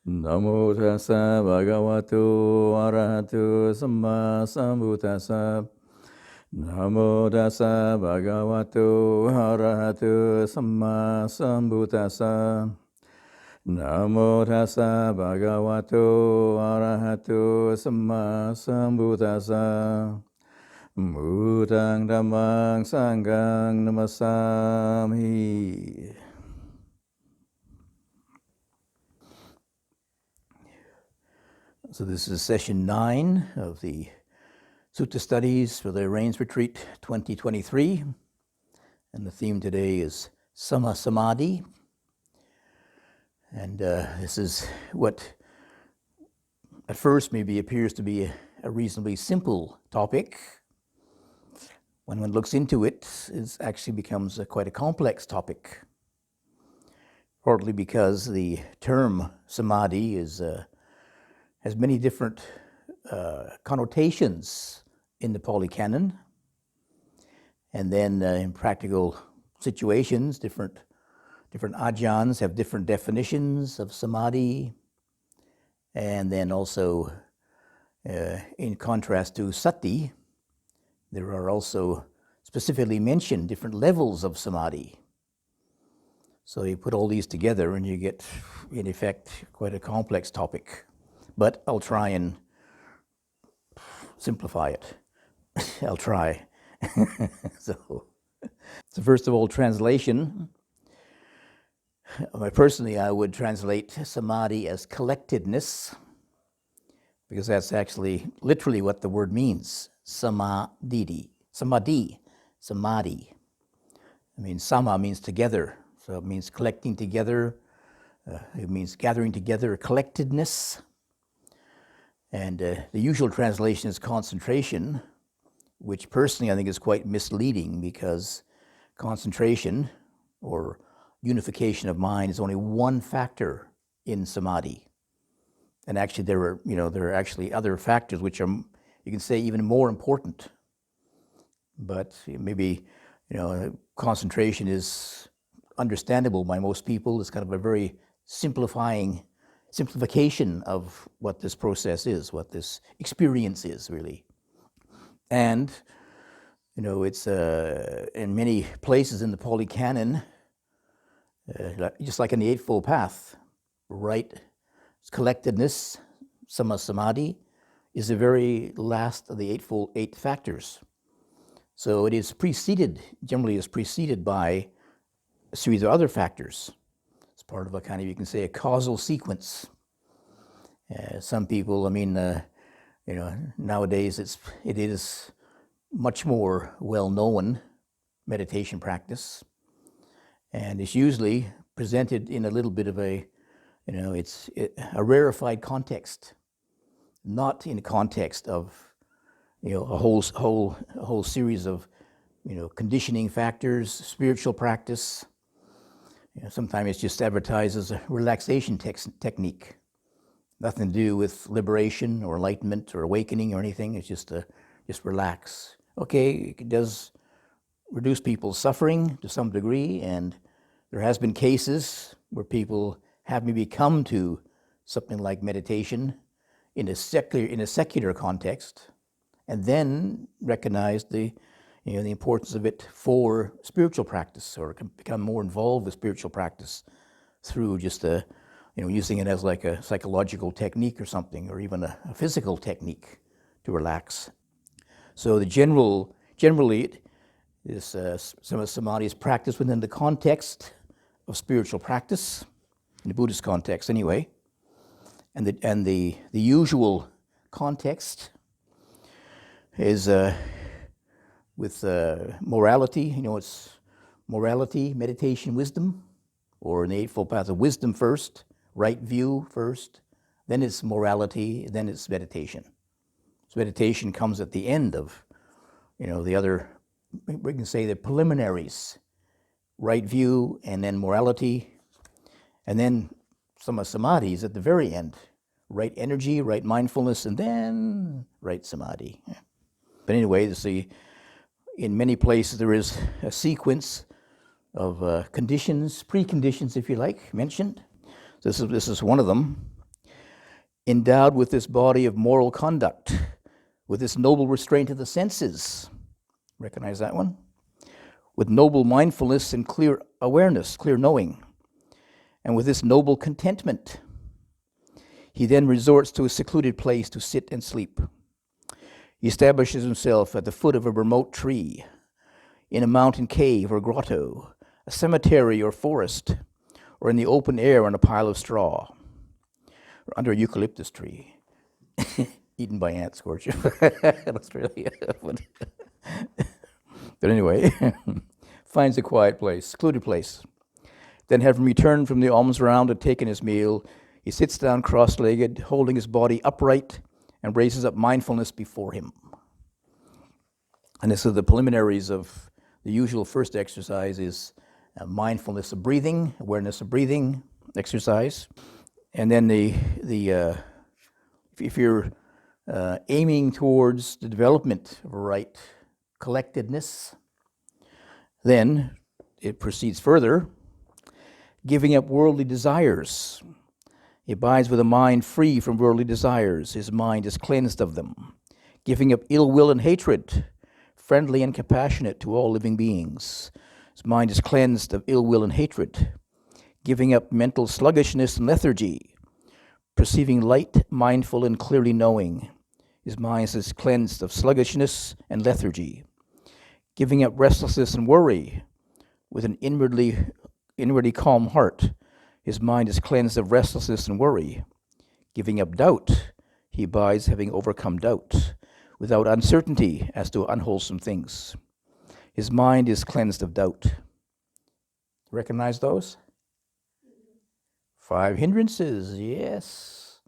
Namo tassa bhagavato arahato samma sambuddhassa. Namo tassa bhagavato arahato samma sambuddhassa. Namo tassa bhagavato arahato samma sambuddhassa. Buddhang dhammang sanghang namasami. So this is session 9 of the Sutta studies for the Rains Retreat 2023. And the theme today is Sama Samadhi. And this is what at first maybe appears to be a reasonably simple topic. When one looks into it, it actually becomes quite a complex topic. Partly because the term samadhi has many different connotations in the Pali Canon, and then in practical situations, different ajahns have different definitions of samadhi, and then also in contrast to sati, there are also specifically mentioned different levels of samadhi. So you put all these together and you get, in effect, quite a complex topic. But I'll try and simplify it. I'll try. So first of all, translation. Personally, I would translate samadhi as collectedness, because that's actually literally what the word means. Samadhi. I mean, sama means together. So it means collecting together. It means gathering together, collectedness. And the usual translation is concentration, which personally I think is quite misleading, because concentration or unification of mind is only one factor in samadhi. And actually there are actually other factors which are, you can say, even more important. But maybe, concentration is understandable by most people. It's kind of a very simplification of what this process is, what this experience is, really. And, it's in many places in the Pali Canon, just like in the Eightfold Path, right? Collectedness, Sama Samadhi, is the very last of the eight factors. So it is generally preceded by a series of other factors. It's part of a kind of, you can say, a causal sequence. Some people, nowadays it is much more well-known meditation practice, and it's usually presented in a little bit of a rarefied context, not in the context of a whole series of conditioning factors, spiritual practice. Sometimes it's just advertised as a relaxation technique. Nothing to do with liberation or enlightenment or awakening or anything. It's just relax. Okay, it does reduce people's suffering to some degree, and there has been cases where people have maybe come to something like meditation in a secular context, and then recognized the importance of it for spiritual practice, or become more involved with spiritual practice through just using it as like a psychological technique or something, or even a physical technique to relax. So generally, this samadhi is practiced within the context of spiritual practice, in the Buddhist context anyway, and the usual context is with morality. It's morality, meditation, wisdom, or in the Eightfold Path of wisdom first, right view first, then it's morality, then it's meditation. So meditation comes at the end of, the other, we can say the preliminaries, right view, and then morality, and then Sama Samadhi is at the very end, right energy, right mindfulness, and then right samadhi. But anyway, in many places there is a sequence of conditions, preconditions, if you like, mentioned. This is one of them. endowed with this body of moral conduct, with this noble restraint of the senses. Recognize that one? With noble mindfulness and clear awareness, clear knowing, and with this noble contentment, he then resorts to a secluded place to sit and sleep. He establishes himself at the foot of a remote tree, in a mountain cave or grotto, a cemetery or forest, or in the open air on a pile of straw, or under a eucalyptus tree, eaten by ants, scorch in Australia. But anyway, finds a quiet place, secluded place. Then, having returned from the alms round and taken his meal, he sits down cross-legged, holding his body upright, and raises up mindfulness before him. And this is the preliminaries of the usual first exercise is mindfulness of breathing, awareness of breathing exercise. And then if you're aiming towards the development of a right collectedness, then it proceeds further, giving up worldly desires. He abides with a mind free from worldly desires. His mind is cleansed of them, giving up ill will and hatred, friendly and compassionate to all living beings. His mind is cleansed of ill will and hatred, giving up mental sluggishness and lethargy, perceiving light, mindful, and clearly knowing. His mind is cleansed of sluggishness and lethargy, giving up restlessness and worry with an inwardly calm heart. His mind is cleansed of restlessness and worry, giving up doubt. He abides having overcome doubt, without uncertainty as to unwholesome things. His mind is cleansed of doubt. Recognize those? 5 hindrances, yes.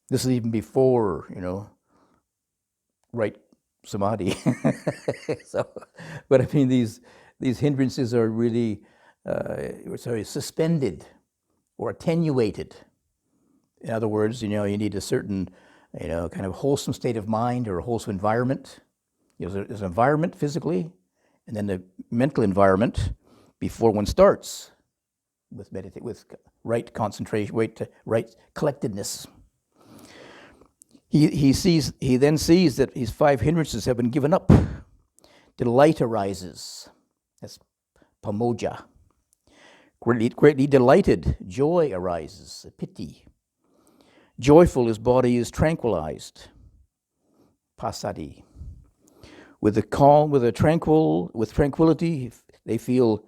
This is even before, right samadhi. But I mean, these hindrances are really suspended or attenuated. In other words, you need a certain, kind of wholesome state of mind or a wholesome environment. There's an environment physically, and then the mental environment before one starts with right concentration, right collectedness. He then sees that his 5 hindrances have been given up. Delight arises. That's pamoja. Greatly delighted, joy arises, piti. Joyful, his body is tranquilized, passaddhi. With tranquility, they feel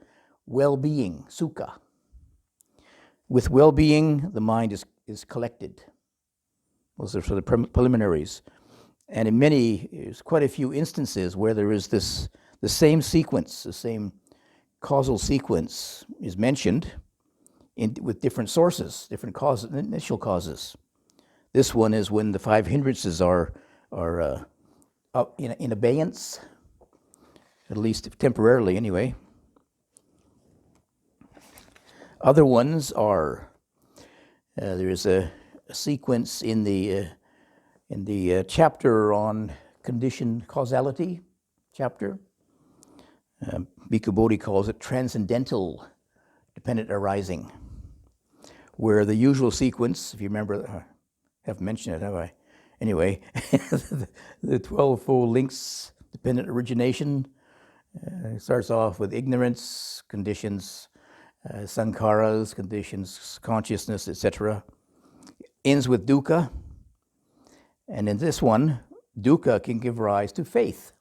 well-being, sukha. With well-being, the mind is collected. Those are sort of preliminaries. And there's quite a few instances where there is the same sequence, the same causal sequence is mentioned with different sources, different causes, initial causes. This one is when the 5 hindrances are up in abeyance, at least temporarily anyway. Other ones are, there is a sequence in the chapter on conditioned causality chapter. Bhikkhu Bodhi calls it transcendental dependent arising, where the usual sequence, if you remember, I haven't mentioned it, have I? Anyway, the 12-fold links, dependent origination, starts off with ignorance, conditions, sankharas, conditions, consciousness, etc. Ends with dukkha, and in this one, dukkha can give rise to faith.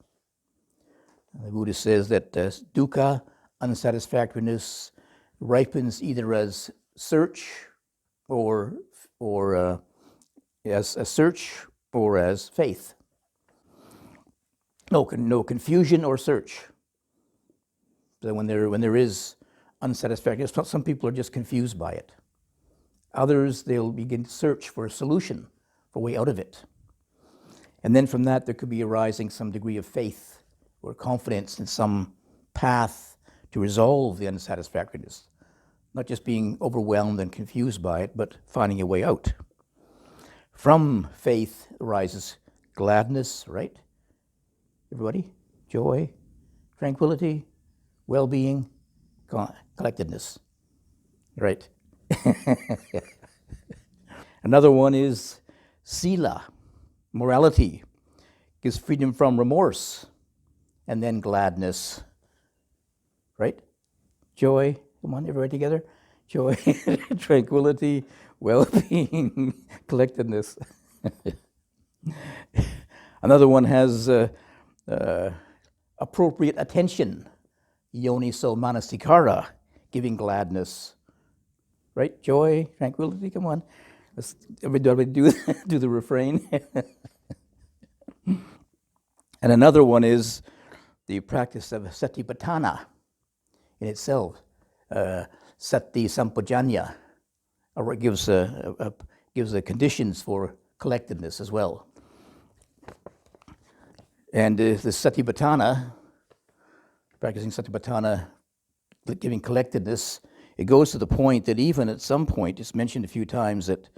The Buddha says that dukkha, unsatisfactoriness, ripens either as search or as a search or as faith. No confusion or search. So when there is unsatisfactoriness, some people are just confused by it. Others, they'll begin to search for a solution, for a way out of it. And then from that, there could be arising some degree of faith or confidence in some path to resolve the unsatisfactoriness. Not just being overwhelmed and confused by it, but finding a way out. From faith arises gladness, right? Everybody? Joy, tranquility, well-being, collectedness. Right. Another one is sila, morality, gives freedom from remorse, and then gladness, right? Joy, come on, everybody together. Joy, tranquility, well-being, collectedness. Another one has appropriate attention, yoniso manasikara, giving gladness, right? Joy, tranquility, come on. Let's everybody do the refrain. And another one is the practice of satipatthana in itself. Sati sampajanya gives the conditions for collectedness as well. And the satipatthana, practicing satipatthana, giving collectedness, it goes to the point that even at some point, it's mentioned a few times that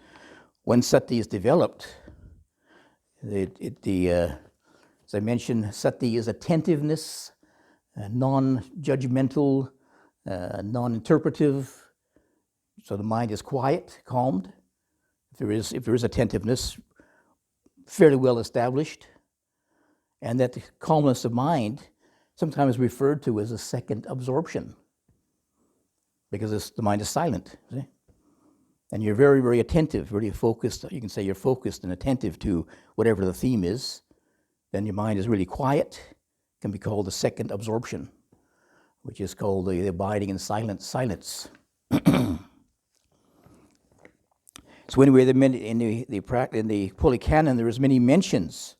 when sati is developed, as I mentioned, sati is attentiveness, non-judgmental, non-interpretive. So the mind is quiet, calmed. If there is attentiveness, fairly well established, and that calmness of mind sometimes referred to as a second absorption, because the mind is silent, see? And you're very, very attentive, very focused. You can say you're focused and attentive to whatever the theme is. Then your mind is really quiet. It can be called the second absorption, which is called the abiding in silence. So anyway, in the Pali Canon, there is many mentions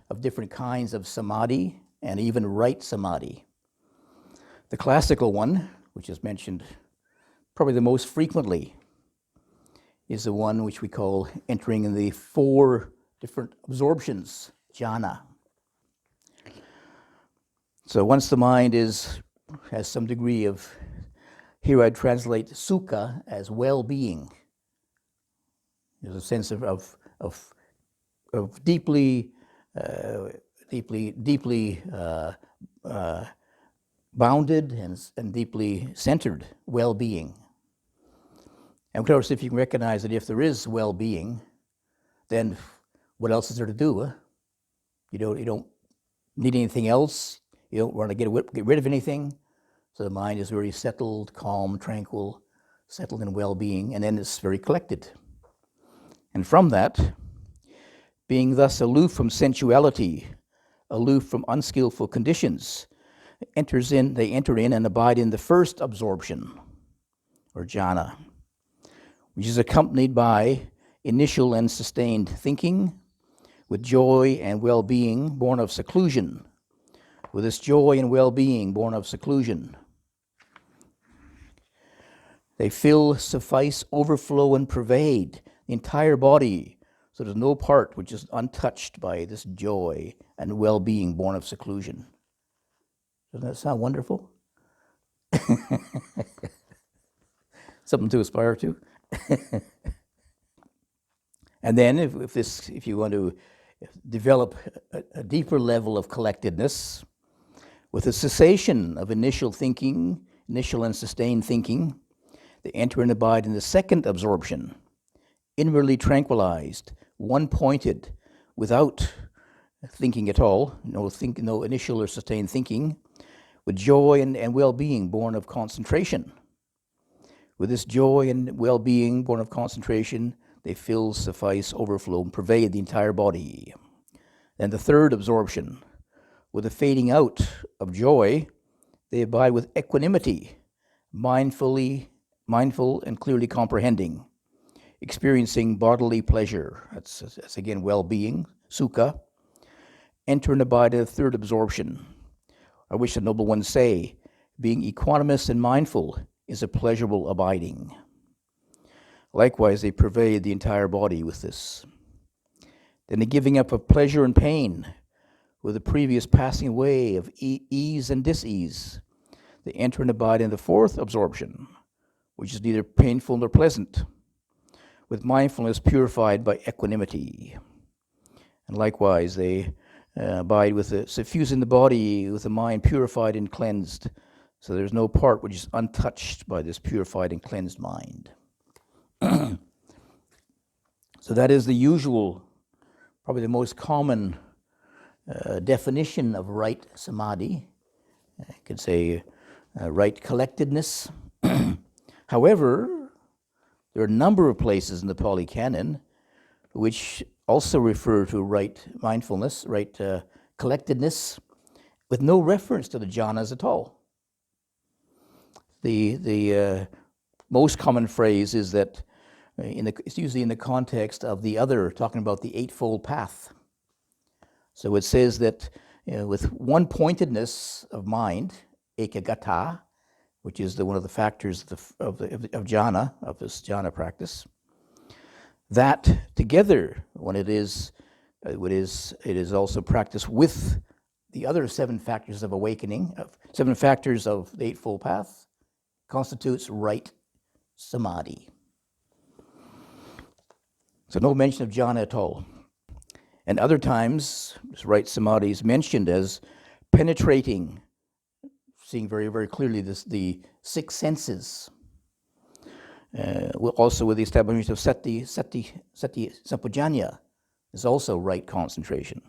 of different kinds of samadhi and even right samadhi. The classical one, which is mentioned probably the most frequently, is the one which we call entering in the 4 different absorptions, jhana. So once the mind has some degree of, here I'd translate sukha as well-being. There's a sense of deeply bounded and deeply centered well-being. And of course, if you can recognize that if there is well-being, then what else is there to do? Huh? You don't need anything else. You don't want to get rid of anything. So the mind is very settled, calm, tranquil, settled in well-being, and then it's very collected. And from that, being thus aloof from sensuality, aloof from unskillful conditions, they enter in and abide in the first absorption, or jhana, which is accompanied by initial and sustained thinking, with joy and well-being born of seclusion. With this joy and well-being born of seclusion, they fill, suffice, overflow, and pervade the entire body, so there's no part which is untouched by this joy and well-being born of seclusion. Doesn't that sound wonderful? Something to aspire to. And then if you want to develop a deeper level of collectedness, with the cessation of initial and sustained thinking, they enter and abide in the second absorption, inwardly tranquilized, one-pointed, without thinking at all, no initial or sustained thinking, with joy and well-being born of concentration. With this joy and well-being born of concentration, they fill, suffice, overflow, and pervade the entire body. Then the third absorption, with the fading out of joy, they abide with equanimity, mindful and clearly comprehending, experiencing bodily pleasure. That's again well-being, sukha. Enter and abide in the third absorption. I wish the noble ones say, being equanimous and mindful is a pleasurable abiding. Likewise, they pervade the entire body with this. Then the giving up of pleasure and pain, with the previous passing away of ease and dis-ease, they enter and abide in the fourth absorption, which is neither painful nor pleasant, with mindfulness purified by equanimity. And likewise, they abide with suffusing the body with the mind purified and cleansed, so there's no part which is untouched by this purified and cleansed mind. So that is the usual, probably the most common definition of right samadhi. I could say right collectedness. However, there are a number of places in the Pali Canon which also refer to right mindfulness, right collectedness, with no reference to the jhanas at all. The most common phrase is that it's usually in the context of the other, talking about the Eightfold Path. So it says that with one pointedness of mind, ekagata, which is one of the factors of jhana, of this jhana practice, that together, when it is also practiced with the other 7 factors of awakening, 7 factors of the Eightfold Path, constitutes right samadhi. So no mention of jhana at all. And other times, this right samadhi is mentioned as penetrating, seeing very, very clearly the 6 senses. Also with the establishment of sati sampajanya is also right concentration.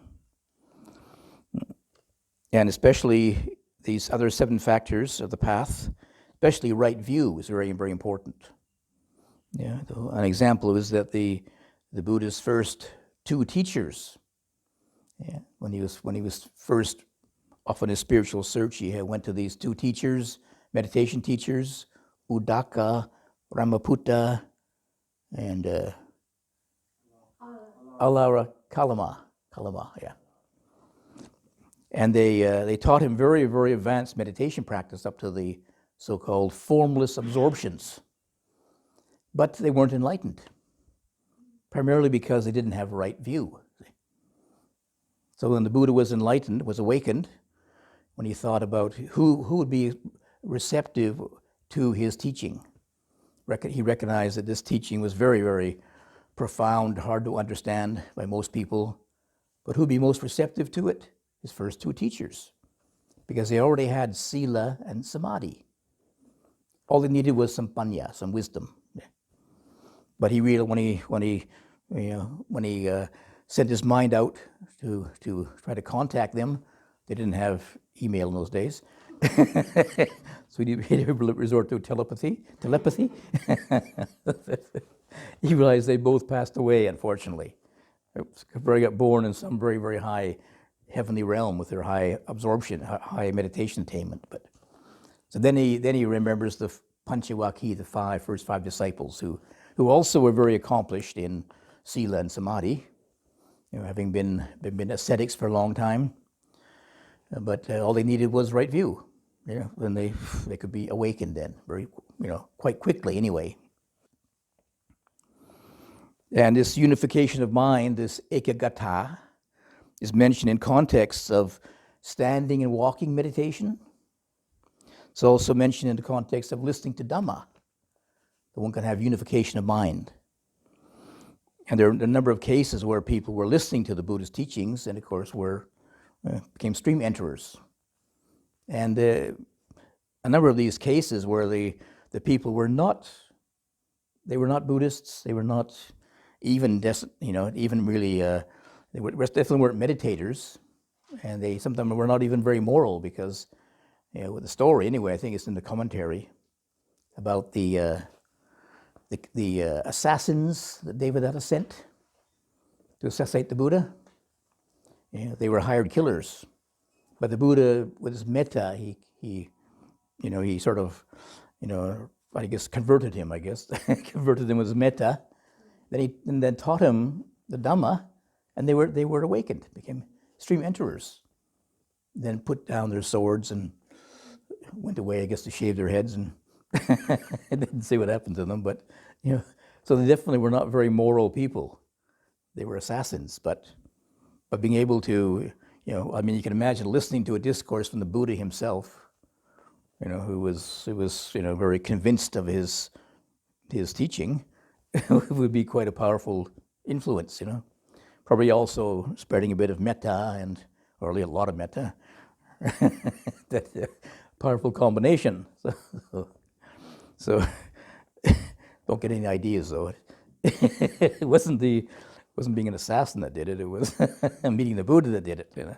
And especially these other 7 factors of the path, especially right view, is very, very important. Yeah, an example is that the Buddha's first 2 teachers, when he was first off on his spiritual search, he went to these 2 teachers, meditation teachers, Uddaka, Ramaputta, and Alara Kalama, yeah. And they taught him very, very advanced meditation practice up to the so-called formless absorptions. But they weren't enlightened, primarily because they didn't have right view. So when the Buddha was enlightened, was awakened, when he thought about who would be receptive to his teaching, he recognized that this teaching was very, very profound, hard to understand by most people, but who would be most receptive to it? His first 2 teachers, because they already had sila and samadhi. All they needed was some panya, some wisdom. But he really, when he sent his mind out to try to contact them, they didn't have email in those days, so he had to resort to telepathy. He realized they both passed away, unfortunately. They got born in some very, very high heavenly realm with their high absorption, high meditation attainment. But so then he remembers the Panchavaki, the first five disciples, who also were very accomplished in sila and samadhi, having been ascetics for a long time. But all they needed was right view. Then they could be awakened then, very, quite quickly anyway. And this unification of mind, this ekagata, is mentioned in contexts of standing and walking meditation. It's also mentioned in the context of listening to Dhamma, that one can have unification of mind. And there are a number of cases where people were listening to the Buddha's teachings and, of course, became stream enterers. And a number of these cases where the people were not Buddhists, they were not even really, they definitely weren't meditators, and some of them were not even very moral, because with the story anyway, I think it's in the commentary about the assassins that Devadatta sent to assassinate the Buddha. They were hired killers, but the Buddha, with his metta, he sort of, I guess converted him. Converted him with his metta. Then taught him the Dhamma, and they were awakened, became stream enterers. Then put down their swords and went away, I guess, to shave their heads, and I didn't see what happened to them. But so they definitely were not very moral people. They were assassins, but being able to, you can imagine listening to a discourse from the Buddha himself, who was very convinced of his teaching, would be quite a powerful influence, Probably also spreading a bit of metta, or a lot of metta. That's a powerful combination. So don't get any ideas, though. It wasn't being an assassin that did it. It was meeting the Buddha that did it. You know?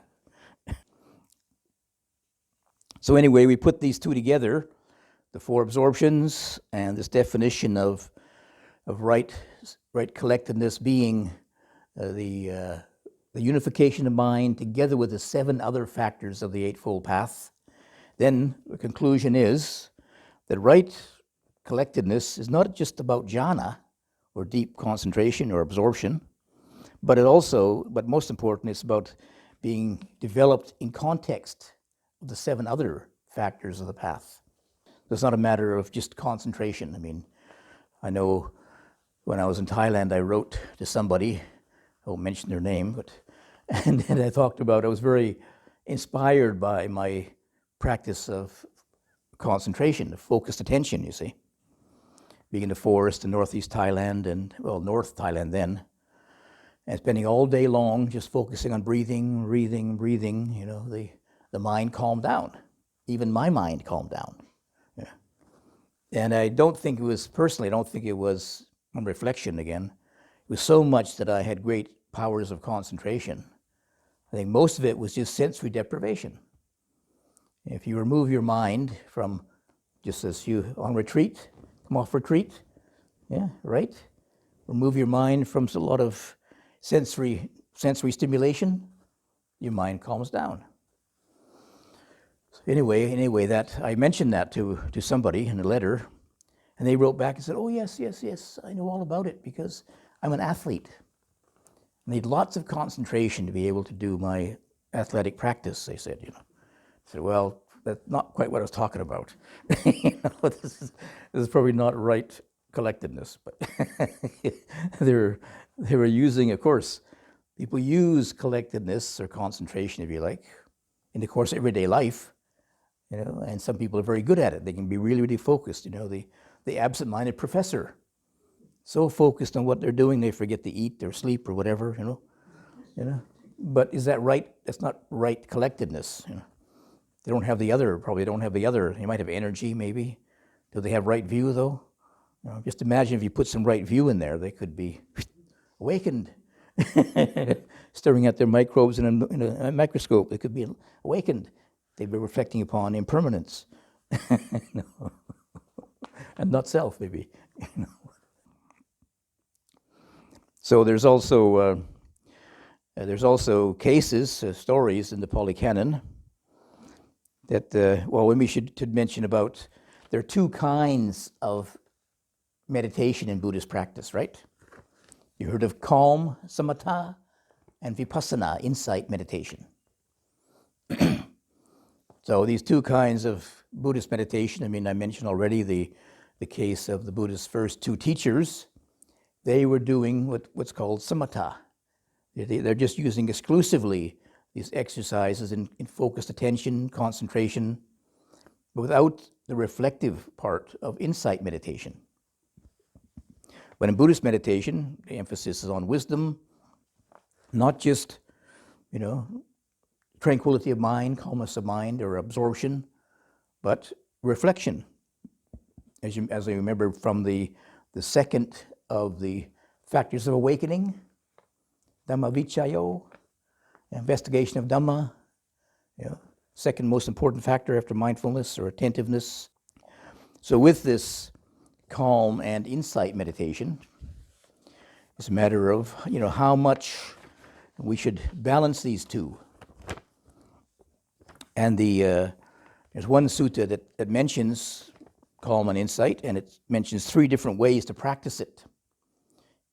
So anyway, we put these two together, the four absorptions and this definition of right collectedness being the unification of mind together with the seven other factors of the Eightfold Path. Then the conclusion is that right collectedness is not just about jhana, or deep concentration or absorption, but most important, it's about being developed in context of the seven other factors of the path. It's not a matter of just concentration. I mean, I know when I was in Thailand, I wrote to somebody, I won't mention their name, and I talked about, I was very inspired by my practice of concentration, of focused attention, you see. Being in the forest in northeast Thailand North Thailand then, and spending all day long just focusing on breathing, you know, the mind calmed down. Even my mind calmed down. Yeah. And I don't think it was on reflection again, it was so much that I had great powers of concentration. I think most of it was just sensory deprivation. If you remove your mind from, just as you on retreat, come off retreat, yeah, right? Remove your mind from a lot of sensory stimulation, your mind calms down. So anyway, that I mentioned that to somebody in a letter, and they wrote back and said, "Oh yes, I know all about it because I'm an athlete. I need lots of concentration to be able to do my athletic practice," they said, you know. I said, well, that's not quite what I was talking about. You know, this is probably not right collectedness, but they were using, of course, people use collectedness or concentration, if you like, in the course of everyday life, you know, and some people are very good at it. They can be really, really focused, you know, the absent-minded professor, so focused on what they're doing, they forget to eat or sleep or whatever, you know. But is that right? That's not right collectedness, you know. They probably don't have the other. They might have energy, maybe. Do they have right view, though? You know, just imagine if you put some right view in there, they could be awakened. Staring at their microbes in a microscope, they could be awakened. They'd be reflecting upon impermanence. And not self, maybe. You know. So there's also cases, stories in the Pali Canon that, we should mention about, there are two kinds of meditation in Buddhist practice, right? You heard of calm, samatha, and vipassana, insight meditation. So these two kinds of Buddhist meditation, I mean, I mentioned already the case of the Buddha's first two teachers. They were doing what's called samatha. They're just using exclusively these exercises in focused attention, concentration, without the reflective part of insight meditation. But in Buddhist meditation, the emphasis is on wisdom, not just, you know, tranquility of mind, calmness of mind, or absorption, but reflection. As I remember from the second of the factors of awakening, Dhamma Vichayo, investigation of Dhamma, you know, second most important factor after mindfulness or attentiveness. So with this calm and insight meditation, it's a matter of, you know, how much we should balance these two. And there's one sutta that mentions calm and insight, and it mentions three different ways to practice it.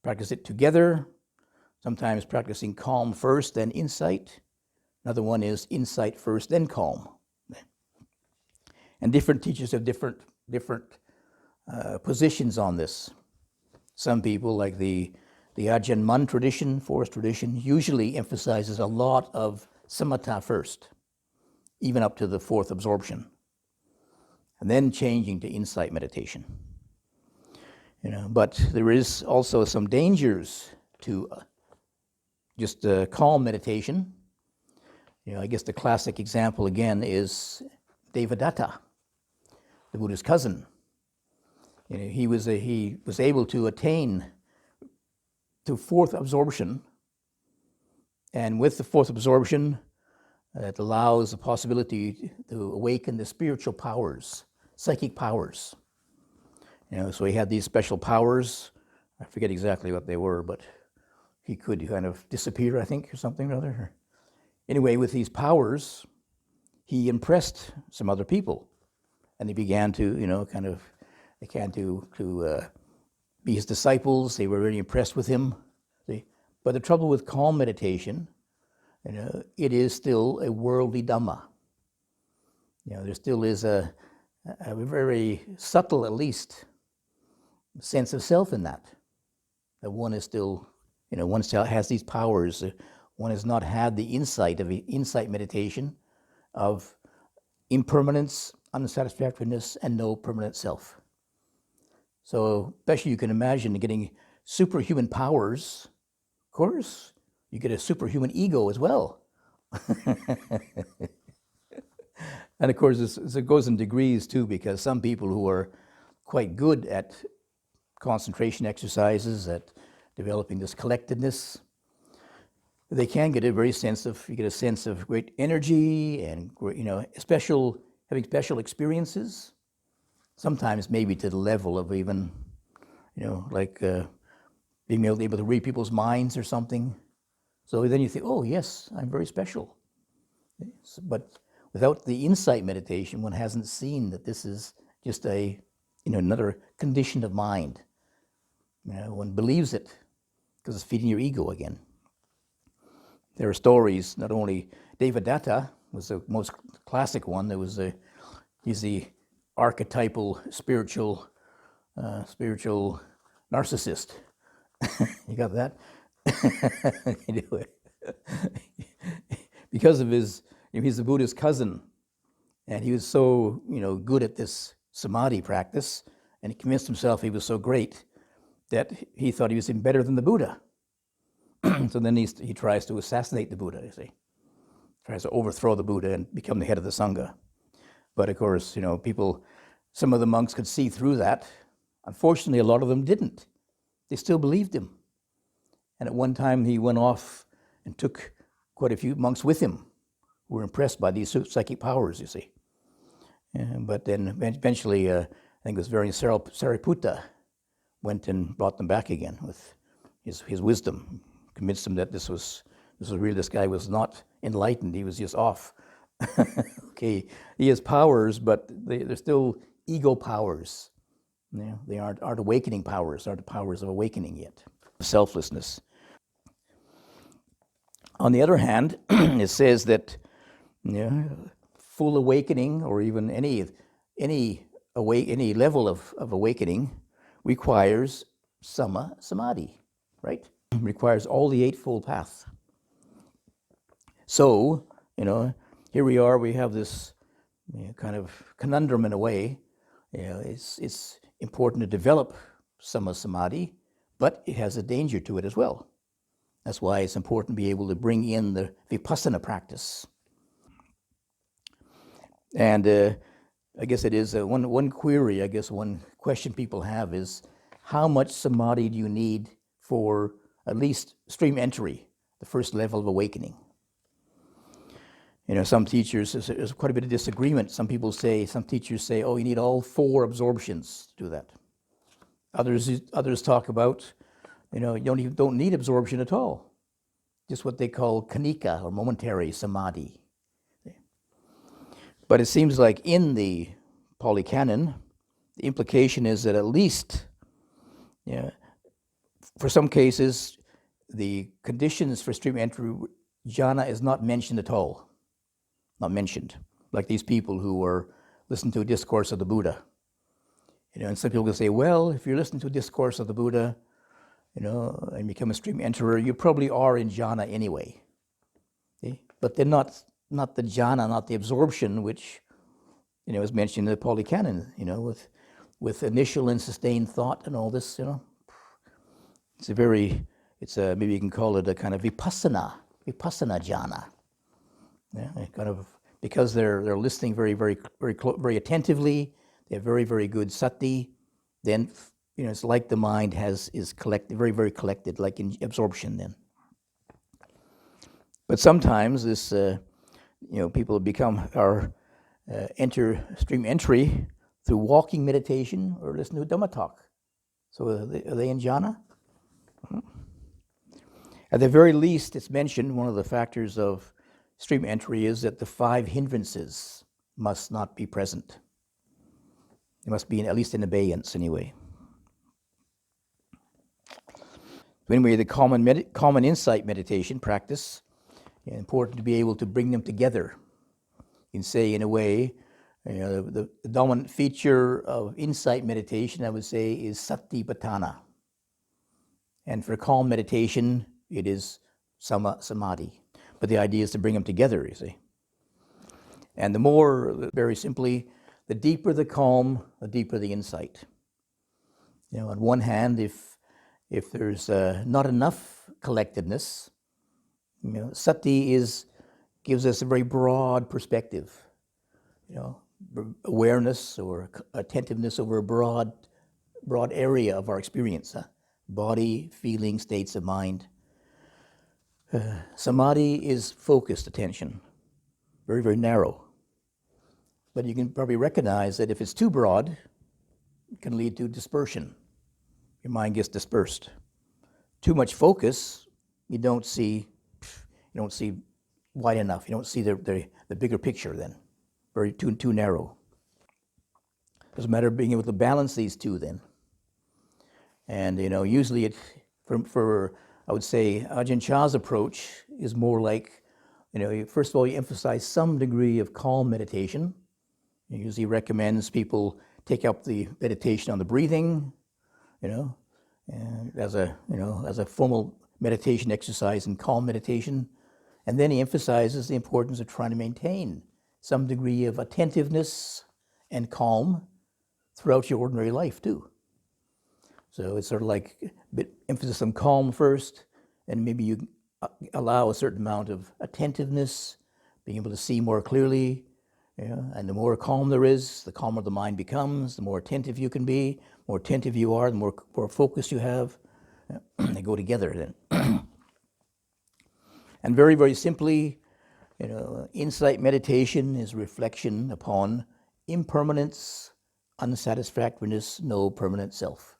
Practice it together, sometimes practicing calm first, then insight. Another one is insight first, then calm. And different teachers have different positions on this. Some people, like the Ajahn Mun tradition, forest tradition, usually emphasizes a lot of samatha first, even up to the fourth absorption, and then changing to insight meditation. You know, but there is also some dangers to just calm meditation. You know, I guess the classic example again is Devadatta, the Buddha's cousin. You know, he was able to attain to fourth absorption. And with the fourth absorption, it allows the possibility to awaken the spiritual powers, psychic powers. So he had these special powers. I forget exactly what they were, but he could kind of disappear, I think, or something or other. Anyway, with these powers, he impressed some other people, and he began to, be his disciples. They were really impressed with him. See? But the trouble with calm meditation, it is still a worldly Dhamma. There still is a very subtle, at least, sense of self in that. That one is still, one still has these powers. One has not had the insight meditation of impermanence, unsatisfactoriness, and no permanent self. So, especially you can imagine getting superhuman powers. Of course, you get a superhuman ego as well. And of course, it goes in degrees too, because some people who are quite good at concentration exercises, at developing this collectedness, they can get a sense of great energy and having special experiences. Sometimes maybe to the level of even, being able to read people's minds or something. So then you think, oh yes, I'm very special. But without the insight meditation, one hasn't seen that this is just another condition of mind. One believes it because it's feeding your ego again. There are stories, not only Devadatta was the most classic one. He's the archetypal spiritual narcissist. You got that? Because of he's the Buddha's cousin, and he was so good at this samadhi practice, and he convinced himself he was so great that he thought he was even better than the Buddha. So then he tries to assassinate the Buddha. Tries to overthrow the Buddha and become the head of the Sangha. But of course, some of the monks could see through that. Unfortunately, a lot of them didn't. They still believed him. And at one time, he went off and took quite a few monks with him who were impressed by these psychic powers, But then eventually, I think it was very Sariputta went and brought them back again with his wisdom, convinced them that this guy was not enlightened, he was just off. Okay, he has powers, but they're still ego powers. They aren't awakening powers, aren't the powers of awakening yet. Selflessness. On the other hand, it says that full awakening, or even any level of awakening, requires samadhi, right? It requires all the Eightfold Path. So, here we are, we have this kind of conundrum in a way. It's important to develop samadhi, but it has a danger to it as well. That's why it's important to be able to bring in the vipassana practice. And I guess it is one query, one question people have is, how much samadhi do you need for at least stream entry, the first level of awakening? Some teachers, there's quite a bit of disagreement. Some teachers say, oh, you need all 4 absorptions to do that. Others talk about, you don't need absorption at all. Just what they call khanika, or momentary samadhi. But it seems like in the Pali Canon, the implication is that at least, for some cases, the conditions for stream entry jhana is not mentioned at all. Not mentioned. Like these people who were listening to a discourse of the Buddha. And some people will say, well, if you're listening to a discourse of the Buddha, and become a stream enterer, you probably are in jhana anyway. Okay? But they're not the jhana, not the absorption, which, is mentioned in the Pali Canon, with initial and sustained thought and all this, It's maybe you can call it a kind of vipassana jhana. Kind of, because they're listening very, very, very, very attentively. They have very, very good sati. Then it's like the mind is collected, very, very collected, like in absorption then. But sometimes this, people enter stream entry through walking meditation or listening to Dhamma talk. So are they in jhana? At the very least, it's mentioned one of the factors of stream entry is that the 5 hindrances must not be present. They must be at least in abeyance anyway. So anyway, the common insight meditation practice, important to be able to bring them together. You can say, in a way, the dominant feature of insight meditation, I would say, is satipatthana. And for calm meditation, it is samadhi. But the idea is to bring them together, you see. And the more, very simply, the deeper the calm, the deeper the insight. On one hand, if there's not enough collectedness, sati gives us a very broad perspective. Awareness or attentiveness over a broad area of our experience. Body, feeling, states of mind. Samadhi is focused attention, very, very narrow. But you can probably recognize that if it's too broad, it can lead to dispersion. Your mind gets dispersed. Too much focus, you don't see wide enough. You don't see the bigger picture then. Very too narrow. It's a matter of being able to balance these two then. And usually for I would say Ajahn Chah's approach is more like, first of all, you emphasize some degree of calm meditation. He usually recommends people take up the meditation on the breathing, and as a formal meditation exercise and calm meditation. And then he emphasizes the importance of trying to maintain some degree of attentiveness and calm throughout your ordinary life too. So it's sort of like a bit emphasis on calm first, and maybe you allow a certain amount of attentiveness, being able to see more clearly, and the more calm there is, the calmer the mind becomes, the more attentive you can be. More attentive you are, the more focus you have. They go together then. And very, very simply, insight meditation is reflection upon impermanence, unsatisfactoriness, no permanent self.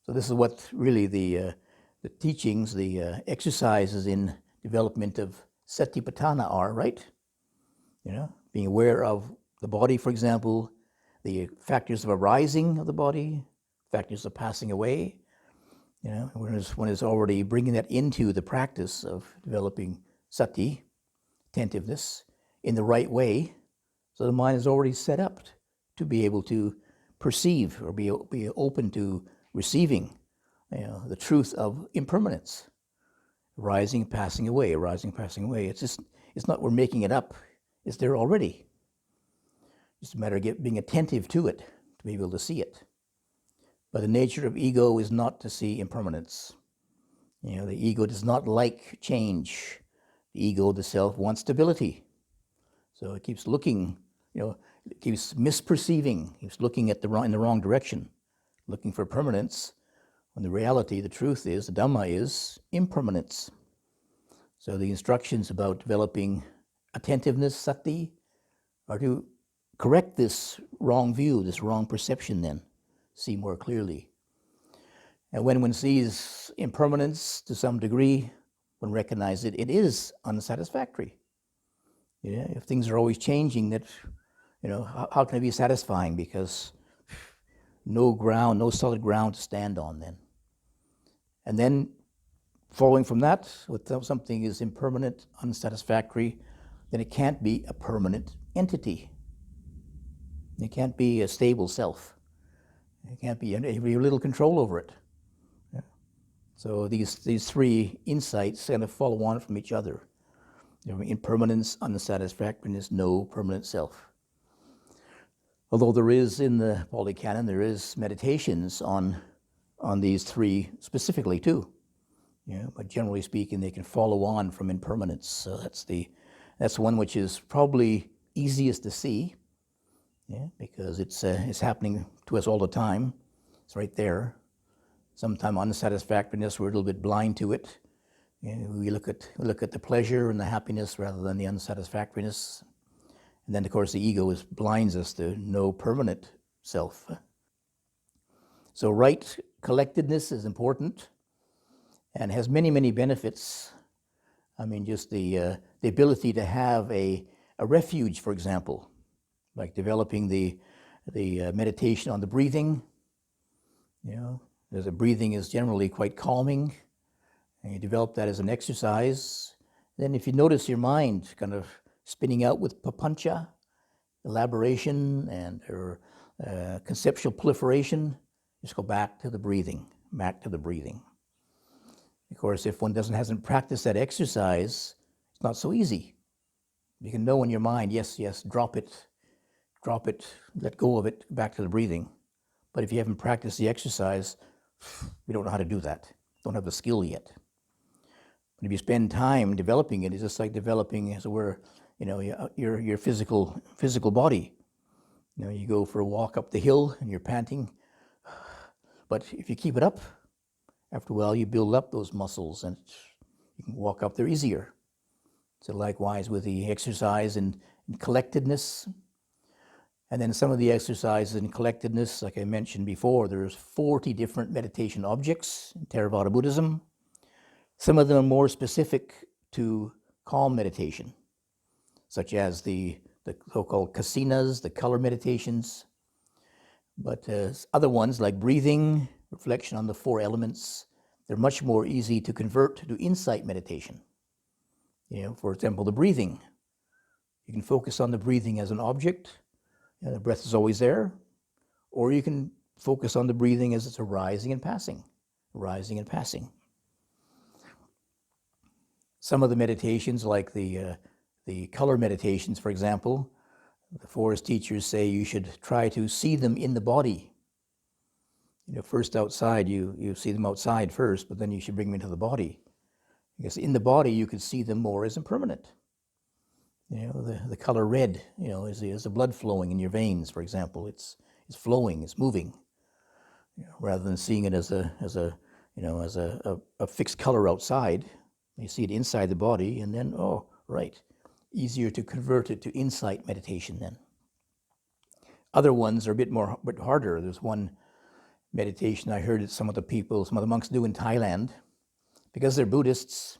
So this is what really the teachings, the exercises in development of satipatthana are, right? Being aware of the body, for example, the factors of arising of the body, factors of passing away. One is already bringing that into the practice of developing sati, attentiveness, in the right way, so the mind is already set up to be able to perceive or be open to receiving, the truth of impermanence, arising, passing away, arising, passing away. It's not we're making it up. It's there already. It's a matter of being attentive to it, to be able to see it. But the nature of ego is not to see impermanence. The ego does not like change. The ego, the self, wants stability. So it keeps looking, it keeps misperceiving. It keeps looking in the wrong direction, looking for permanence, when the reality, the truth is, the Dhamma is impermanence. So the instructions about developing attentiveness, sati, are to correct this wrong view, this wrong perception then, see more clearly. And when one sees impermanence to some degree, one recognizes it is unsatisfactory. If things are always changing, that, how can it be satisfying? Because no solid ground to stand on then. And then following from that, if something is impermanent, unsatisfactory, then it can't be a permanent entity. It can't be a stable self. It can't be, you have little control over it. So these three insights kind of follow on from each other. Impermanence, unsatisfactoriness, no permanent self. Although there is, in the Pali Canon, there is meditations on these three specifically too. But generally speaking, they can follow on from impermanence. So that's one which is probably easiest to see, because it's happening to us all the time. It's right there. Sometimes unsatisfactoriness, we're a little bit blind to it. We look at the pleasure and the happiness rather than the unsatisfactoriness. And then, of course, the ego blinds us to no permanent self. So right collectedness is important and has many, many benefits. I mean, just the ability to have a refuge, for example, like developing the meditation on the breathing. The breathing is generally quite calming, and you develop that as an exercise. Then if you notice your mind kind of spinning out with papancha, elaboration or conceptual proliferation, just go back to the breathing, back to the breathing. Of course, if one hasn't practiced that exercise, it's not so easy. You can know in your mind, yes, drop it, let go of it, back to the breathing. But if you haven't practiced the exercise, you don't know how to do that. Don't have the skill yet. But if you spend time developing it, it's just like developing, as it were, your physical body. You go for a walk up the hill and you're panting. But if you keep it up, after a while you build up those muscles and you can walk up there easier. So likewise with the exercise and collectedness. And then some of the exercises in collectedness, like I mentioned before, there's 40 different meditation objects in Theravada Buddhism. Some of them are more specific to calm meditation, such as the so-called kasinas, the color meditations. But other ones like breathing, reflection on the four elements, they're much more easy to convert to insight meditation. For example, the breathing. You can focus on the breathing as an object. The breath is always there. Or you can focus on the breathing as it's arising and passing, arising and passing. Some of the meditations, like the color meditations, for example, the forest teachers say you should try to see them in the body. First outside, you see them outside first, but then you should bring them into the body. Because in the body, you could see them more as impermanent. The color red, is the blood flowing in your veins, for example. It's flowing, it's moving, rather than seeing it as a fixed color outside. You see it inside the body, and then, easier to convert it to insight meditation then. Other ones are a bit harder. There's one meditation I heard that some of the monks do in Thailand. Because they're Buddhists,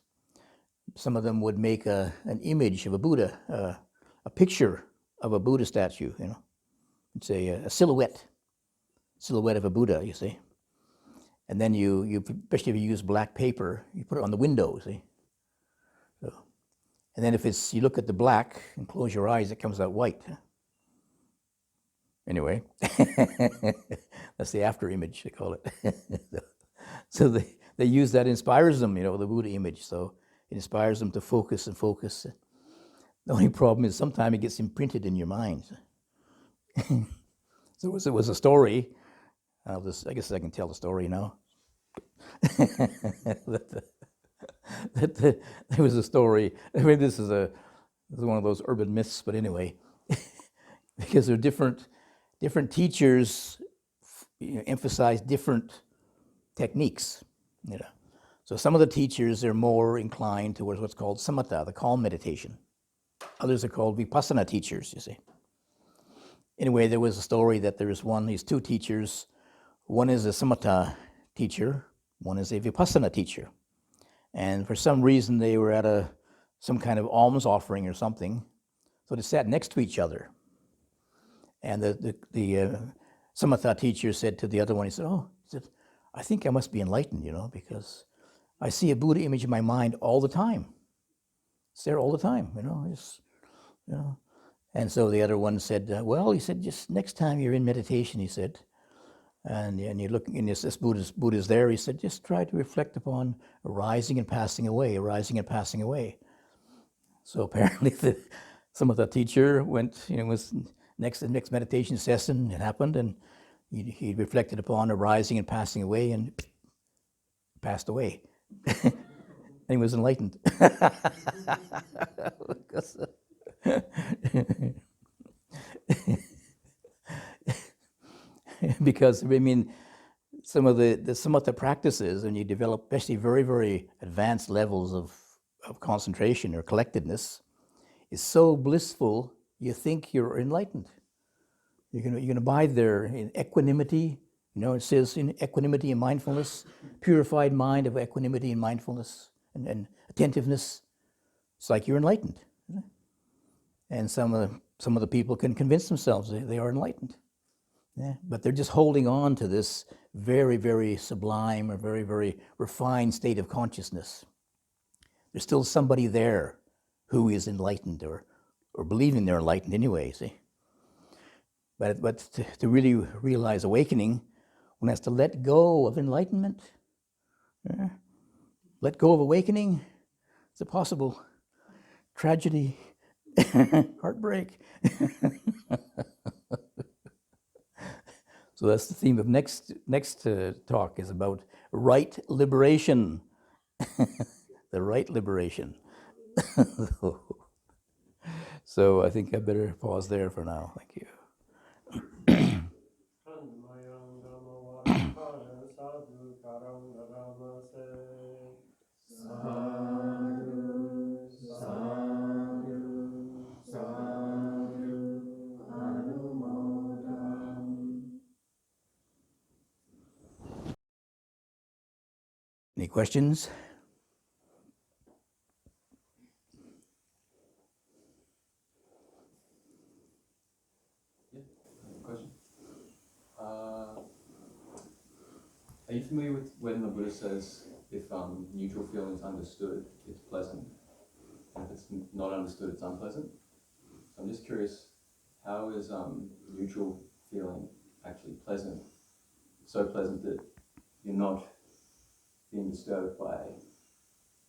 some of them would make an image of a Buddha, a picture of a Buddha statue, It's a silhouette of a Buddha, you see. And then you especially if you use black paper, you put it on the window, see. And then if you look at the black and close your eyes, it comes out white. Anyway, that's the after image, they call it. So they use that, inspires them, the Buddha image. So it inspires them to focus and focus. The only problem is sometimes it gets imprinted in your mind. So it was a story. I guess I can tell the story now. There was a story. I mean, this is one of those urban myths, but anyway, because there are different teachers emphasize different techniques. So some of the teachers are more inclined towards what's called samatha, the calm meditation. Others are called vipassana teachers, you see. Anyway, there was a story that there is these two teachers. One is a samatha teacher, one is a vipassana teacher. And for some reason, they were at some kind of alms offering or something. So they sat next to each other. And the samatha teacher said to the other one, he said, I think I must be enlightened, because I see a Buddha image in my mind all the time. It's there all the time, And so the other one said, he said, just next time you're in meditation, he said, and you're looking, and this Buddha's there, he said, just try to reflect upon arising and passing away, arising and passing away. So apparently some of the teacher went, was the next meditation session, it happened, and he reflected upon arising and passing away and passed away. And he was enlightened. Because, some of the practices, and you develop especially very, very advanced levels of concentration or collectedness, is so blissful you think you're enlightened. You can abide there in equanimity. You know, it says in equanimity and mindfulness, purified mind of equanimity and mindfulness and attentiveness. It's like you're enlightened. And some of the people can convince themselves they are enlightened. Yeah, but they're just holding on to this very, very sublime or very, very refined state of consciousness. There's still somebody there who is enlightened or believing they're enlightened anyway, see? But to really realize awakening, one has to let go of enlightenment. Yeah. Let go of awakening. Is it possible? Tragedy, heartbreak. So that's the theme of next talk, is about right liberation. The right liberation. So I think I better pause there for now. Thank you. Any questions? Yeah, question. Are you familiar with when the Buddha says if neutral feeling is understood, it's pleasant, and if it's not understood, it's unpleasant? So I'm just curious, how is neutral feeling actually pleasant? So pleasant that you're not being disturbed by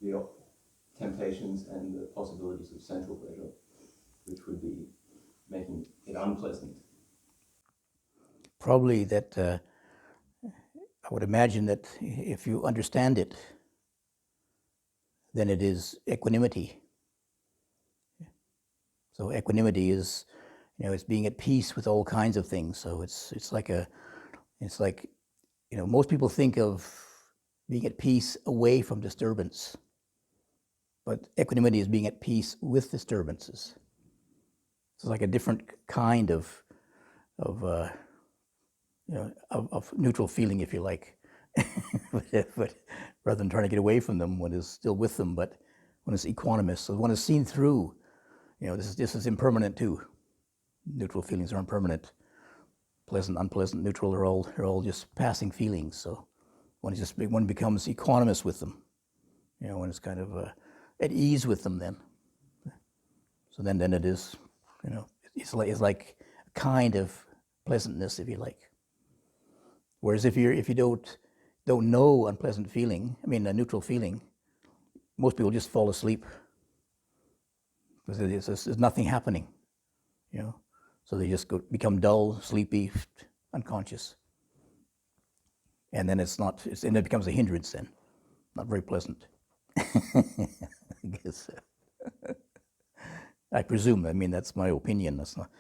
the temptations and the possibilities of sensual pleasure, which would be making it unpleasant. Probably that I would imagine that if you understand it, then it is equanimity. So equanimity is, it's being at peace with all kinds of things. So it's like most people think of being at peace away from disturbance, but equanimity is being at peace with disturbances. It's like a different kind of neutral feeling, if you like. but rather than trying to get away from them, one is still with them, but one is equanimous. So one is seen through. This is impermanent too. Neutral feelings are impermanent. Pleasant, unpleasant, neutral are all just passing feelings. So one becomes equanimous with them. One is kind of at ease with them then. So then it is, it's like a kind of pleasantness, if you like. Whereas if you don't know unpleasant feeling, a neutral feeling, most people just fall asleep because there's nothing happening, So they just become dull, sleepy, unconscious, and then and it becomes a hindrance. Then, not very pleasant. I guess. I presume. That's my opinion. That's not.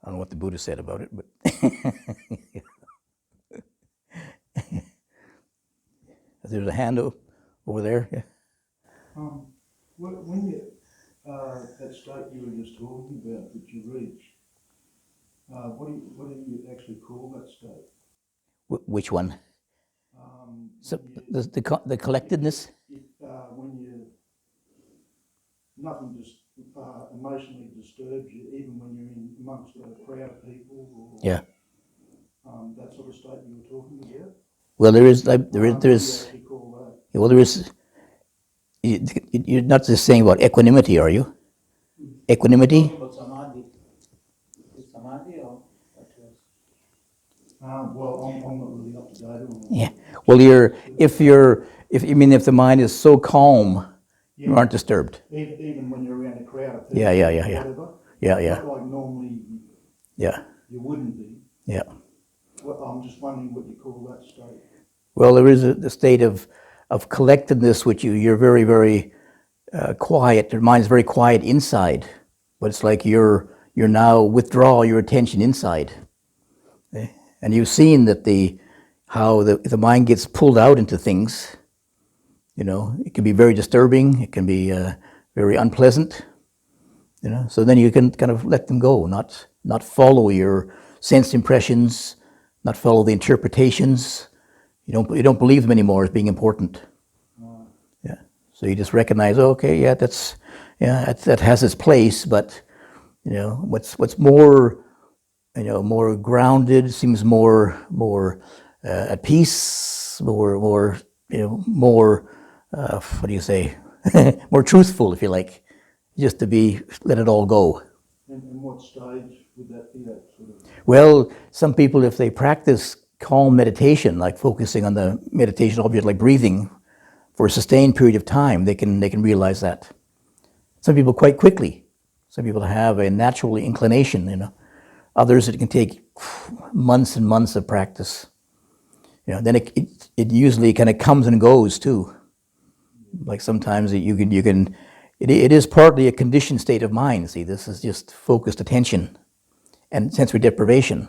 I don't know what the Buddha said about it, but. There's a hand over there. Yeah. When you that state you were just talking about that you reach, what do you actually call that state? Which one? So the collectedness. When you nothing just emotionally disturbs you, even when you're in amongst a crowd of people, or yeah, that sort of state you were talking about. Well, there is. Well, there is. You're not just saying about equanimity, are you? Equanimity. Well, I'm not really up to date on that. Yeah. Well, if the mind is so calm, you aren't disturbed. Even when you're around a crowd of people. Yeah. Whatever. Yeah. Like normally. Yeah. You wouldn't be. Yeah. Well, I'm just wondering what you call that state. Well, there is the state of collectedness, which you're very, very quiet. Your mind's very quiet inside, but it's like you're now withdraw your attention inside. Okay? And you've seen that how the mind gets pulled out into things. You know, it can be very disturbing. It can be very unpleasant. You know, so then you can kind of let them go, not follow your sense impressions, not follow the interpretations. You don't believe them anymore as being important. Yeah. So you just recognize, oh, okay, yeah, that has its place, but you know, what's more, you know, more grounded, seems more at peace, more you know, more what do you say, more truthful, if you like, just to be let it all go. And what stage would that be at, sort of? Well, some people, if they practice calm meditation, like focusing on the meditation object, like breathing, for a sustained period of time, they can realize that. Some people quite quickly. Some people have a natural inclination, you know. Others, it can take months and months of practice. You know, then it usually kind of comes and goes too. Like sometimes it is partly a conditioned state of mind. See, this is just focused attention and sensory deprivation.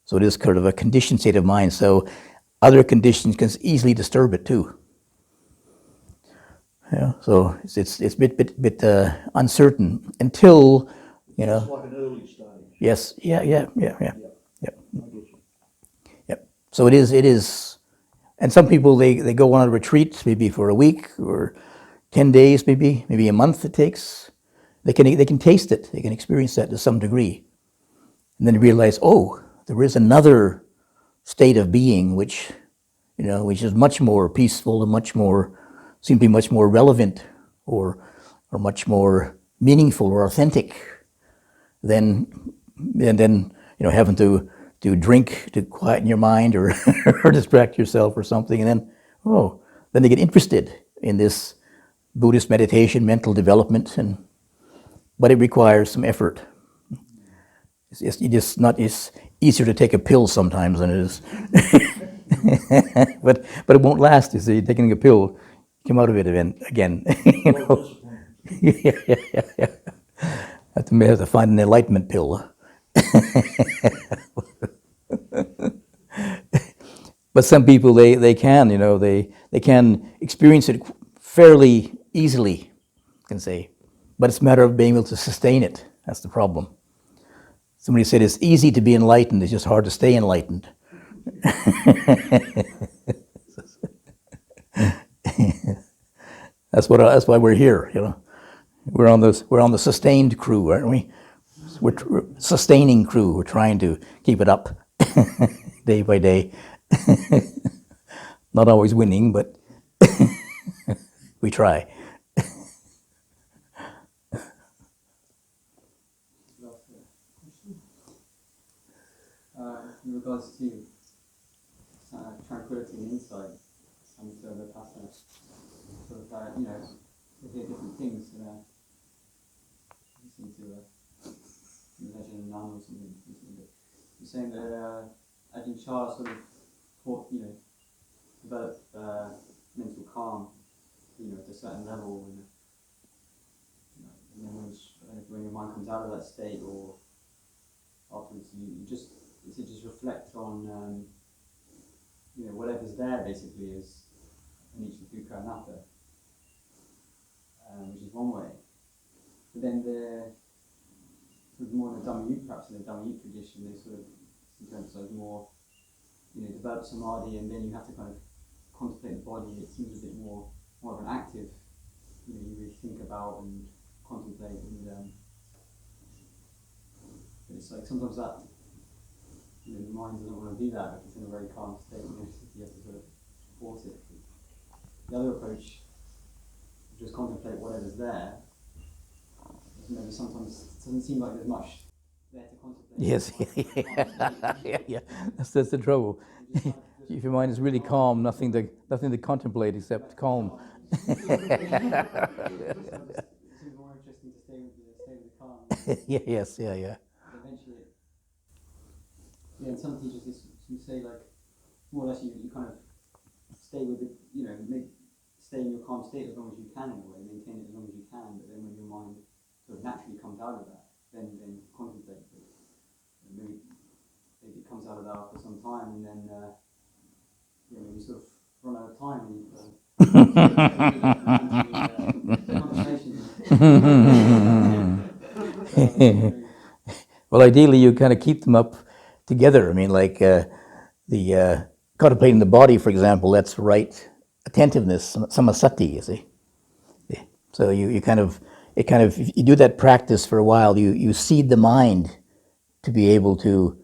So it is kind of a conditioned state of mind. So other conditions can easily disturb it too. Yeah, so it's a bit uncertain until, you know. It's like an early stage. Yes, yeah. Yep, I get you. Yep. So it is, and some people they go on a retreat maybe for a week or 10 days, maybe a month it takes. They can taste it. They can experience that to some degree, and then realize, oh, there is another state of being which, you know, which is much more peaceful and seem to be much more relevant or much more meaningful or authentic than you know, having to drink to quieten your mind or or distract yourself or something, and then they get interested in this Buddhist meditation, mental development, but it requires some effort. It's easier to take a pill sometimes than it is. but it won't last. You see, taking a pill, come out of it again. You know? Yeah. Have to find an enlightenment pill. But some people they can, you know, they can experience it fairly easily, can say, but it's a matter of being able to sustain it. That's the problem. Somebody said it's easy to be enlightened; it's just hard to stay enlightened. That's why we're here. You know, we're on the sustained crew, aren't we? We're sustaining crew. We're trying to keep it up day by day. Not always winning, but we try. In regards to tranquility and insight, some sort of you know, we hear different things. Listen to Legend of Nun or something. You're saying that Ajahn Chah sort of developed mental calm, you know, at a certain level, and then when your mind comes out of that state, or afterwards, you just reflect on you know, whatever's there basically is anicca, dukkha, anatta, which is one way. But then the sort of more in the Dhammayut, perhaps in the Dhammayut tradition, they sort of emphasize more, you know, develop samadhi, and then you have to kind of contemplate the body. It seems a bit more of an active, you know, you really think about and contemplate, and but it's like sometimes that, you know, the mind doesn't want to do that if it's in a very calm state. You know, you have to sort of force it. The other approach, just contemplate whatever's there. Maybe sometimes it doesn't seem like there's much there to contemplate. Yes, yeah. That's the trouble. If your mind is really calm, nothing to contemplate except calm. It seems more interesting to stay with the calm. Yes, yeah. Eventually, yeah, and some teachers say, like, more or less you kind of stay with it, you know, stay in your calm state as long as you can in a way, maintain it as long as you can, but then when your mind sort of naturally comes out of that, then contemplate it. Maybe it comes out of that after some time, and then time conversation. Well, ideally, you kind of keep them up together. I mean, like the contemplating the body, for example, that's right attentiveness, samasati, you see. Yeah. So you kind of, if you do that practice for a while, you seed the mind to be able to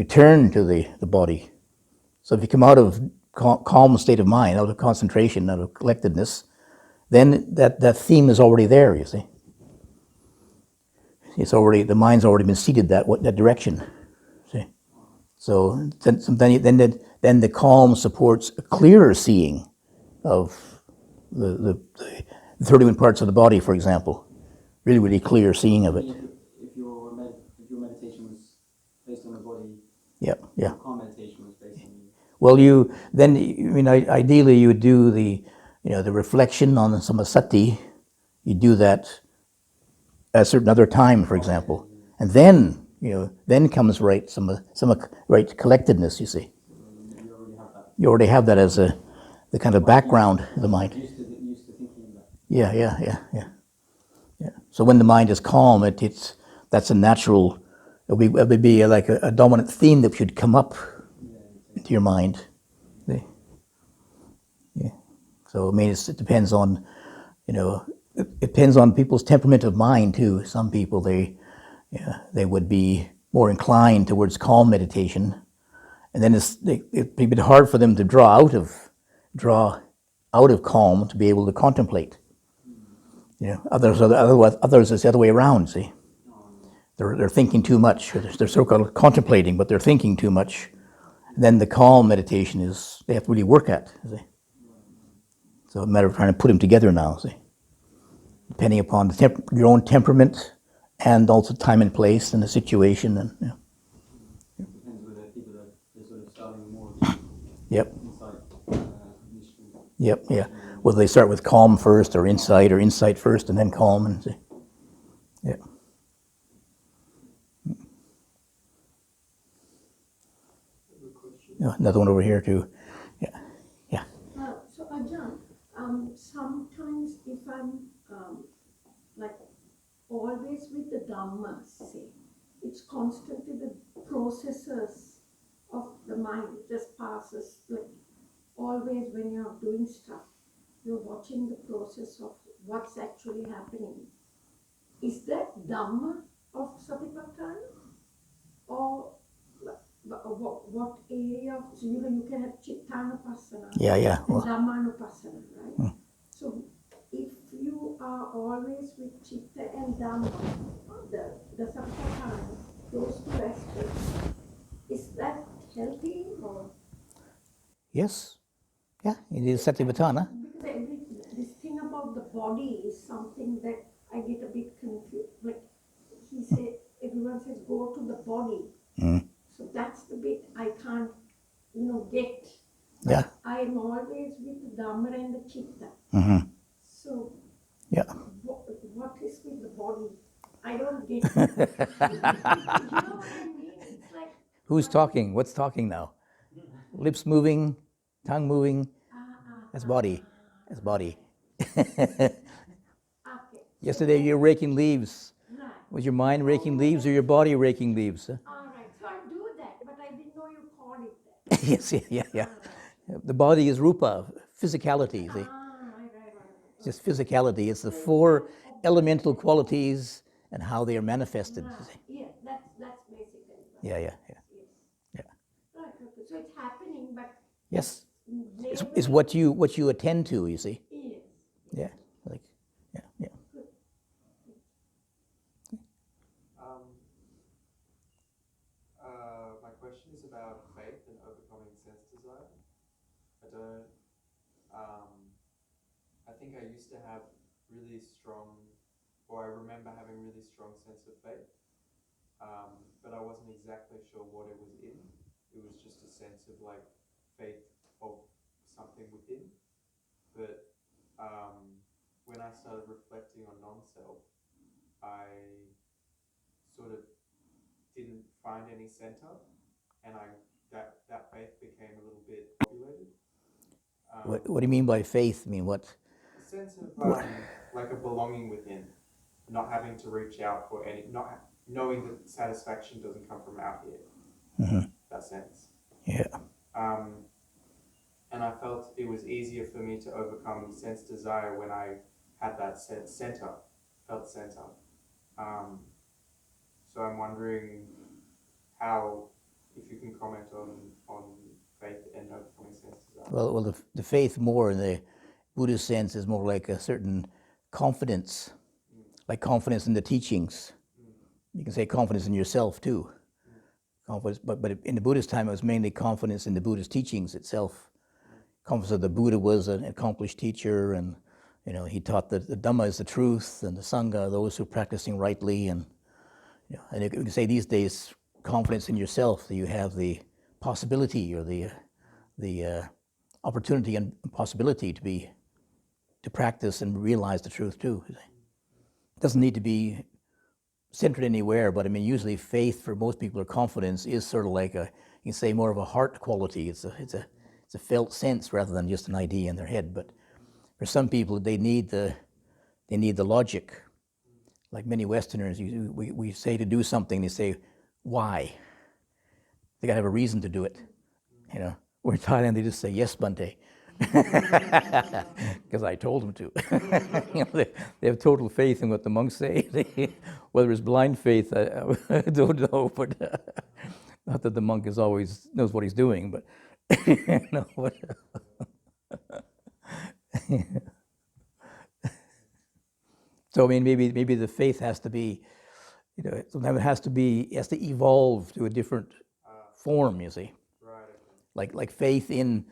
turn to the body. So if you come out of calm state of mind, out of concentration, out of collectedness, then that theme is already there, you see. It's already, the mind's already been seeded that direction. See? So then the calm supports a clearer seeing of the 31 parts of the body, for example. Really, really clear seeing of it. If your meditation was based on the body, Yeah, yeah. calm meditation was based on you. Well, ideally you would do the reflection on the samasati. You do that at a certain other time, for example, and then then comes right right collectedness. You see, You already have that. You already have that as the kind of background of the mind. Used to thinking that. Yeah. So when the mind is calm, that's a natural. It would be like a dominant theme that should come up into your mind. See? Yeah. So I mean, it depends on, it depends on people's temperament of mind too. Some people they would be more inclined towards calm meditation, and then it'd be a bit hard for them to draw out of calm to be able to contemplate. Others is the other way around. See, they're thinking too much. They're so-called contemplating, but they're thinking too much. And then the calm meditation they have to really work at. See? So it's a matter of trying to put them together now. See, depending upon your own temperament and also time and place and the situation and. Depends whether people are sort of starting more Yep. insight initially. Yep. Yeah. Whether they start with calm first or insight first and then calm and see. Yeah. Another one over here too. Yeah. So Ajahn, sometimes if I'm like always with the Dhamma, say, it's constantly the processes of the mind just passes, like always when you're doing stuff, you're watching the process of what's actually happening. Is that Dhamma of Satipatthana? Or what area of, so you can have Chittanupassana Yeah. and Well, Dhammanupassana, right? So if you are always with Chitta and Dhamma, the Satipatthana, those two aspects, is that healthy or? yes. Yeah. It is Satipatthana. Because this thing about the body is something that I get a bit confused. Like everyone says go to the body. So that's the bit I can't, get. Yeah. I am always with the Dhamma and the Chitta. So Yeah. what is with the body? I don't get it. You know what I mean? It's like Who's talking? What's talking now? Lips moving, tongue moving. That's body. That's body. okay. Yesterday you were raking leaves. Right. Was your mind raking leaves or your body raking leaves? All right. So I do that, but I didn't know you called it that. Yes. Yeah. The body is rupa, physicality. See? Right. It's just physicality. It's the four elemental qualities and how they are manifested. See? Yeah, that's basically. Yeah. Yes. Right. Okay. So it's happening, but Yes. It's what you attend to. You see. yes. Yeah. Like. Yeah. My question is about faith and overcoming sense desire. I don't, I think I used to have really strong, or I remember having really strong sense of faith, but I wasn't exactly sure what it was in. It was just a sense of like faith of something within. But when I started reflecting on non-self, I sort of didn't find any center, and that faith became a little bit populated. What do you mean by faith? I mean, what? A sense of like a belonging within, not having to reach out for any, not knowing that satisfaction doesn't come from out here. That sense. Yeah. And I felt it was easier for me to overcome sense desire when I had that center, felt center. So I'm wondering how, if you can comment on faith and overcoming sense desire. Well, the faith more in the Buddhist sense is more like a certain confidence, like confidence in the teachings. You can say confidence in yourself too. Confidence, but in the Buddhist time, it was mainly confidence in the Buddhist teachings itself. Confidence that the Buddha was an accomplished teacher, and he taught that the Dhamma is the truth, and the Sangha, those who are practicing rightly, and and you can say these days, confidence in yourself, that you have the possibility or the opportunity and possibility to practice and realize the truth too. It doesn't need to be centered anywhere, but I mean, usually faith for most people or confidence is sort of like you can say more of a heart quality. It's a felt sense rather than just an idea in their head. But for some people, they need the logic. Like many Westerners, we say to do something, they say, why? They gotta have a reason to do it. Or in Thailand, they just say, yes, Bante. Because I told them to. They have total faith in what the monks say. Whether it's blind faith, I don't know, but not that the monk is always knows what he's doing, but So I mean, maybe the faith has to be, sometimes it has to evolve to a different form. You see, Right. like faith in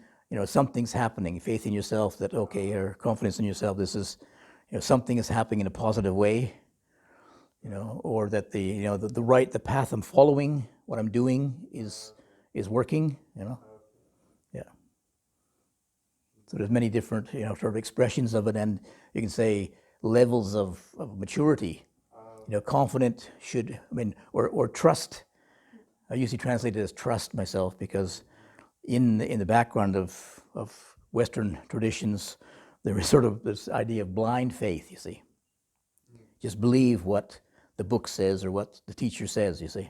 something's happening, faith in yourself that or confidence in yourself. This is something is happening in a positive way, or that the path I'm following, what I'm doing is working. Yeah. So there's many different sort of expressions of it, and you can say levels of maturity. Confident or trust. I usually translate it as trust myself, because in the background of Western traditions, there is sort of this idea of blind faith, you see. Just believe what the book says or what the teacher says, you see.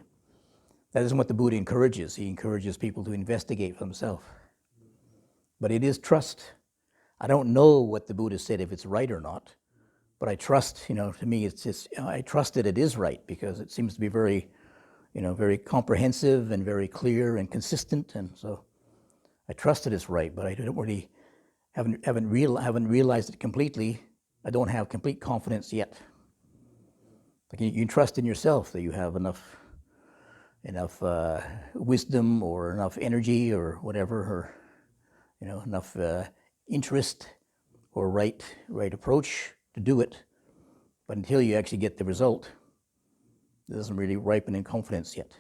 That isn't what the Buddha encourages. He encourages people to investigate for themselves. But it is trust. I don't know what the Buddha said, if it's right or not, but I trust, to me, it's just, I trust that it is right, because it seems to be very, very comprehensive and very clear and consistent, and so I trust that it's right, but I don't really haven't realized it completely. I don't have complete confidence yet. Like you can trust in yourself that you have enough wisdom or enough energy or whatever, or enough interest or right approach to do it. But until you actually get the result, it doesn't really ripen in confidence yet.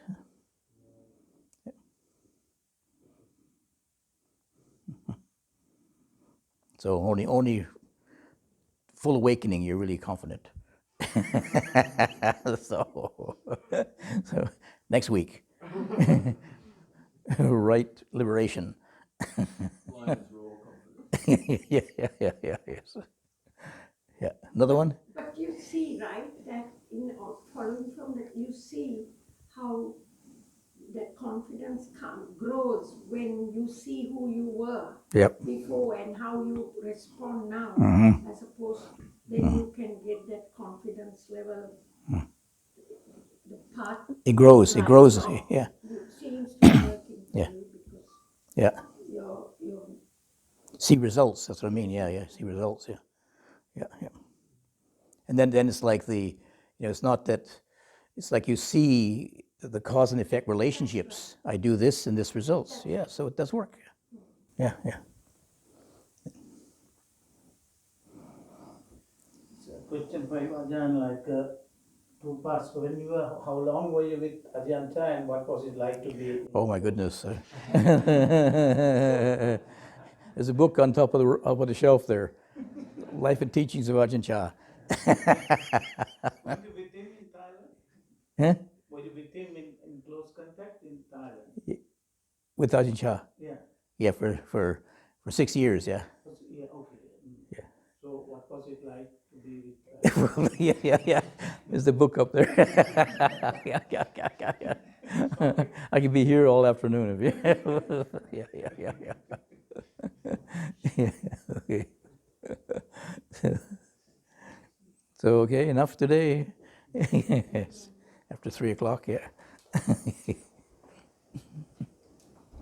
So only full awakening, you're really confident. so next week, right liberation. yeah, yes. Yeah, another one? But you see, right, that following from that, you see how that confidence grows when you see who you were before and how you respond now. I suppose then you can get that confidence level. The path it grows. Yeah. It seems to be working for you because you're see results. That's what I mean. Yeah. See results. Yeah. And then it's like it's not that. It's like you see the cause and effect relationships. I do this and this results. Yeah, so it does work. Yeah. So question for you, Ajahn, like two parts. When you were, how long were you with Ajahn Chah, and what was it like to be? Oh my goodness. There's a book on top of the shelf there. Life and Teachings of Ajahn Chah. Were you with him in Thailand? Huh? Were you with him in close contact in Thailand? With Ajahn Chah? Yeah. Yeah, for 6 years, yeah. For it like to be with? Yeah. There's the book up there. Yeah. I could be here all afternoon if you. Yeah. Yeah. Okay. So okay, enough today. Yes. After 3 o'clock, yeah.